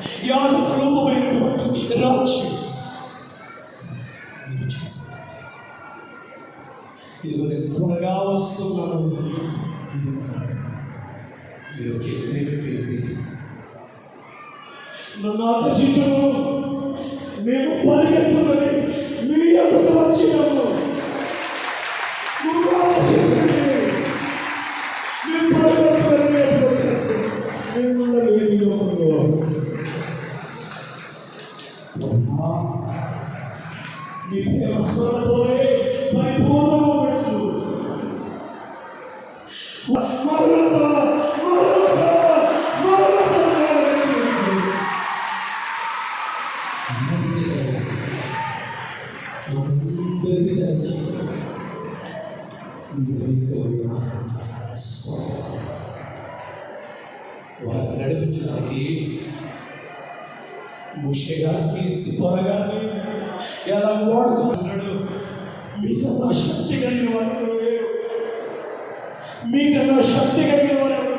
యాజక రూపమైనటువంటి రాజ్యం మీరు చేశారు. ఇదిగో నేను త్వరగా వస్తున్నాను. మీరు చెప్పేది నన్ను ఆకర్షించము. మేము పరిగెత్తులని మీ ఎదురు వచ్చినాము. నువ్వు ఆలోచించండి. మేము పరిగెత్తులని మీ ఎదురు వచ్చేస్తాం. మేము ఏమి లోకంలో మీ ప్రేమ స్వరతోనే పరిపూర్ణమైనట్లు వారు నడిపించడానికి మోషే గారికి సిపోరా గారిని ఎలా వాడుకున్నాడు. మీకన్నా శక్తి కలిగిన వారు, మీకన్నా శక్తి కలిగిన వారు